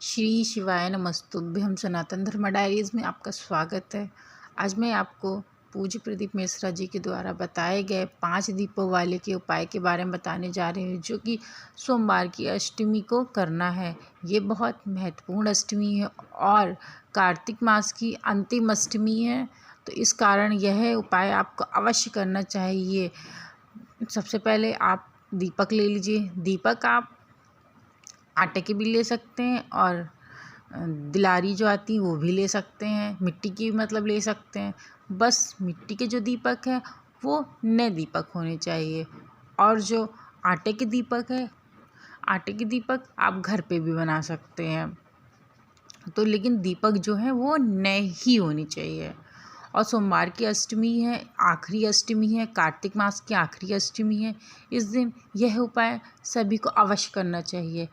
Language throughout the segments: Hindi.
श्री शिवाय नमस्तुभ्यं। सनातन धर्म डायरीज़ में आपका स्वागत है। आज मैं आपको पूज्य प्रदीप मिश्रा जी के द्वारा बताए गए 5 दीपों वाले के उपाय के बारे में बताने जा रही हूँ, जो कि सोमवार की अष्टमी को करना है। ये बहुत महत्वपूर्ण अष्टमी है और कार्तिक मास की अंतिम अष्टमी है, तो इस कारण यह उपाय आपको अवश्य करना चाहिए। सबसे पहले आप दीपक ले लीजिए। दीपक आप आटे के भी ले सकते हैं और दिलारी जो आती है वो भी ले सकते हैं, मिट्टी की मतलब ले सकते हैं। बस मिट्टी के जो दीपक है वो नए दीपक होने चाहिए। और जो आटे के दीपक है, आटे के दीपक आप घर पे भी बना सकते हैं, तो लेकिन दीपक जो है वो नए ही होनी चाहिए। और सोमवार की अष्टमी है, आखिरी अष्टमी है, कार्तिक मास की आखिरी अष्टमी है। इस दिन यह उपाय सभी को अवश्य करना चाहिए।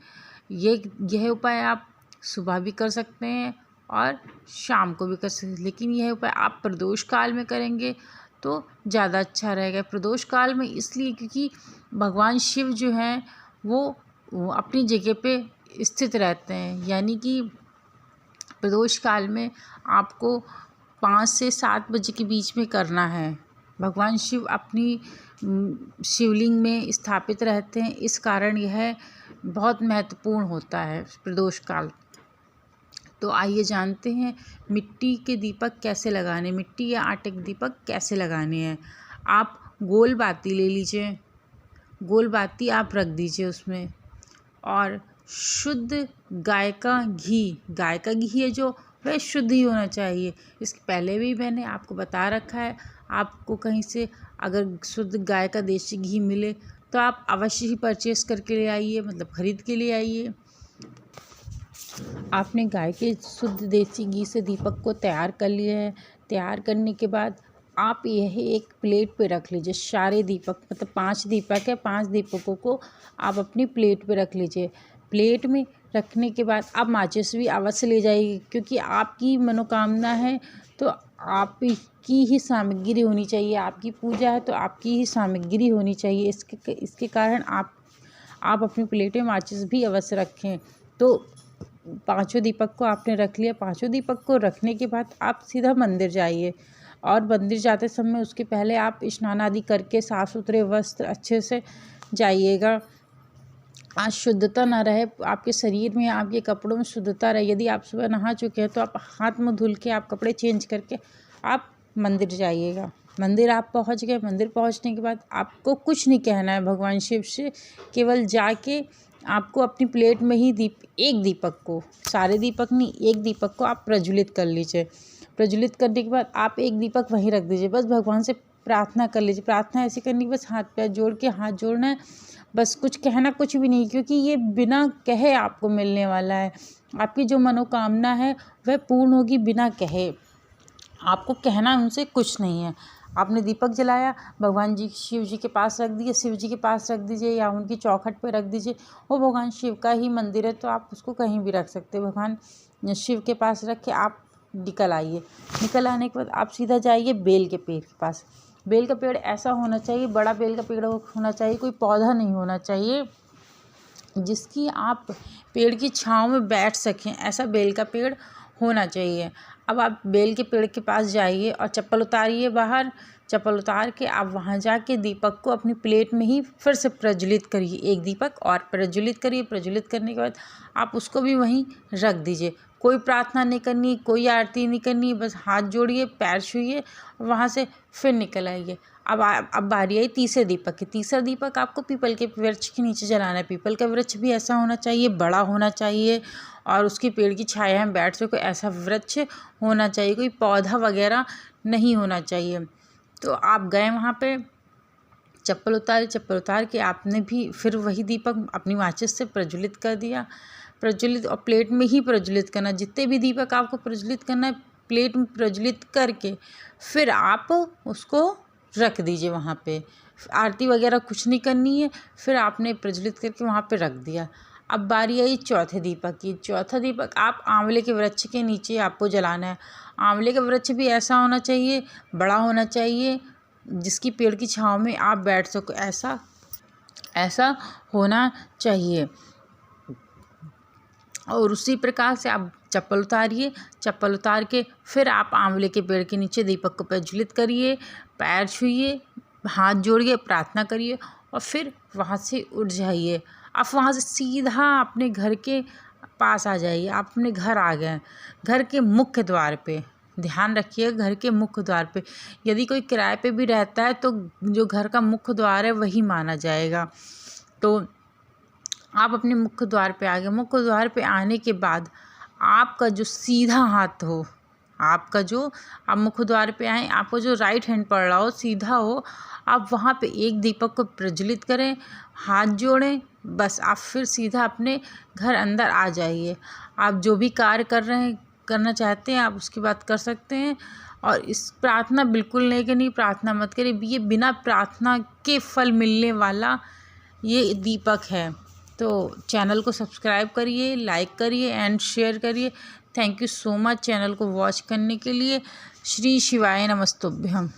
यह उपाय आप सुबह भी कर सकते हैं और शाम को भी कर सकते हैं, लेकिन यह उपाय आप प्रदोष काल में करेंगे तो ज़्यादा अच्छा रहेगा। प्रदोष काल में इसलिए क्योंकि भगवान शिव जो हैं वो अपनी जगह पे स्थित रहते हैं, यानी कि प्रदोष काल में आपको 5 से 7 बजे के बीच में करना है। भगवान शिव अपनी शिवलिंग में स्थापित रहते हैं, इस कारण यह बहुत महत्वपूर्ण होता है प्रदोष काल। तो आइए जानते हैं मिट्टी के दीपक कैसे लगाने, मिट्टी या आटे के दीपक कैसे लगाने हैं। आप गोल बाती ले लीजिए, गोल बाती आप रख दीजिए उसमें, और शुद्ध गाय का घी है जो वह शुद्ध ही होना चाहिए। इसके पहले भी मैंने आपको बता रखा है। आपको कहीं से अगर शुद्ध गाय का देसी घी मिले तो आप अवश्य ही परचेस करके ले आइए, मतलब ख़रीद के ले आइए। आपने गाय के शुद्ध देसी घी से दीपक को तैयार कर लिया है। तैयार करने के बाद आप यह एक प्लेट पे रख लीजिए। सारे दीपक, मतलब 5 दीपक है, 5 दीपकों को आप अपनी प्लेट पे रख लीजिए। प्लेट में रखने के बाद आप माचिस भी अवश्य ले जाइए, क्योंकि आपकी मनोकामना है तो आपकी ही सामग्री होनी चाहिए। आपकी पूजा है तो आपकी ही सामग्री होनी चाहिए। इसके कारण आप अपनी प्लेट में माचिस भी अवश्य रखें। तो 5 दीपक को आपने रख लिया। 5 दीपक को रखने के बाद आप सीधा मंदिर जाइए, और मंदिर जाते समय उसके पहले आप स्नान आदि करके साफ़ सुथरे वस्त्र अच्छे से जाइएगा। आज शुद्धता ना रहे आपके शरीर में, आपके कपड़ों में शुद्धता रहे। यदि आप सुबह नहा चुके हैं तो आप हाथ मुँह धुल के आप कपड़े चेंज करके आप मंदिर जाइएगा। मंदिर आप पहुंच गए। मंदिर पहुंचने के बाद आपको कुछ नहीं कहना है भगवान शिव से, केवल जाके आपको अपनी प्लेट में ही एक दीपक को, सारे दीपक नहीं, एक दीपक को आप प्रज्वलित कर लीजिए। प्रज्वलित करने के बाद आप एक दीपक वहीं रख दीजिए। बस भगवान से प्रार्थना कर लीजिए। प्रार्थना ऐसी करनी, बस हाथ पैर जोड़ के हाथ जोड़ना है, बस कुछ कहना कुछ भी नहीं, क्योंकि ये बिना कहे आपको मिलने वाला है। आपकी जो मनोकामना है वह पूर्ण होगी बिना कहे। आपको कहना उनसे कुछ नहीं है। आपने दीपक जलाया, भगवान जी शिव जी के पास रख दिए, शिव जी के पास रख दीजिए या उनकी चौखट पे रख दीजिए। वो भगवान शिव का ही मंदिर है तो आप उसको कहीं भी रख सकते हैं। भगवान शिव के पास रख के आप निकल आइए। निकल आने के बाद आप सीधा जाइए बेल के पेड़ के पास। बेल का पेड़ ऐसा होना चाहिए, बड़ा बेल का पेड़ होना चाहिए, कोई पौधा नहीं होना चाहिए, जिसकी आप पेड़ की छांव में बैठ सकें, ऐसा बेल का पेड़ होना चाहिए। अब आप बेल के पेड़ के पास जाइए और चप्पल उतारिए बाहर। चप्पल उतार के आप वहाँ जाके दीपक को अपनी प्लेट में ही फिर से प्रज्वलित करिए। एक दीपक और प्रज्वलित करिए। प्रज्वलित करने के बाद आप उसको भी वहीं रख दीजिए। कोई प्रार्थना नहीं करनी, कोई आरती नहीं करनी, बस हाथ जोड़िए, पैर छूइए, वहाँ से फिर निकल आइए। अब बारी आई तीसरे दीपक की। तीसरा दीपक आपको पीपल के वृक्ष के नीचे जलाना है। पीपल का वृक्ष भी ऐसा होना चाहिए, बड़ा होना चाहिए, और उसकी पेड़ की छाया में बैठ सके ऐसा वृक्ष होना चाहिए, कोई पौधा वगैरह नहीं होना चाहिए। तो आप गए वहाँ पे, चप्पल उतारी। चप्पल उतार के आपने भी फिर वही दीपक अपनी माचिस से प्रज्वलित कर दिया। प्रज्वलित, और प्लेट में ही प्रज्वलित करना। जितने भी दीपक आपको प्रज्वलित करना है, प्लेट में प्रज्वलित करके फिर आप उसको रख दीजिए वहाँ पे। आरती वगैरह कुछ नहीं करनी है। फिर आपने प्रज्वलित करके वहाँ पे रख दिया। अब बारी आई चौथे दीपक की। चौथा दीपक आप आंवले के वृक्ष के नीचे आपको जलाना है। आंवले का वृक्ष भी ऐसा होना चाहिए, बड़ा होना चाहिए, जिसकी पेड़ की छांव में आप बैठ सको, ऐसा होना चाहिए। और उसी प्रकार से आप चप्पल उतारिए। चप्पल उतार के फिर आप आंवले के पेड़ के नीचे दीपक को प्रज्वलित करिए, पैर छूइए, हाथ जोड़िए, प्रार्थना करिए और फिर वहाँ से उठ जाइए। आप वहाँ से सीधा अपने घर के पास आ जाइए। आप अपने घर आ गए, घर के मुख्य द्वार पे ध्यान रखिएगा, घर के मुख्य द्वार पे। यदि कोई किराए पे भी रहता है तो जो घर का मुख्य द्वार है वही माना जाएगा। तो आप अपने मुख्य द्वार पे आ गए। मुख्य द्वार पे आने के बाद आपका जो सीधा हाथ हो, आपका जो आप मुख्य द्वार पे आए, आपको जो राइट हैंड पड़ रहा हो सीधा हो, आप वहाँ पे एक दीपक को प्रज्वलित करें, हाथ जोड़ें, बस आप फिर सीधा अपने घर अंदर आ जाइए। आप जो भी कार्य कर रहे हैं, करना चाहते हैं, आप उसकी बात कर सकते हैं। और इस प्रार्थना बिल्कुल नहीं करनी, प्रार्थना मत करिए। ये बिना प्रार्थना के फल मिलने वाला ये दीपक है। तो चैनल को सब्सक्राइब करिए, लाइक करिए एंड शेयर करिए। Thank you so much channel को वॉच करने के लिए। श्री शिवाय नमस्तुभ्यम।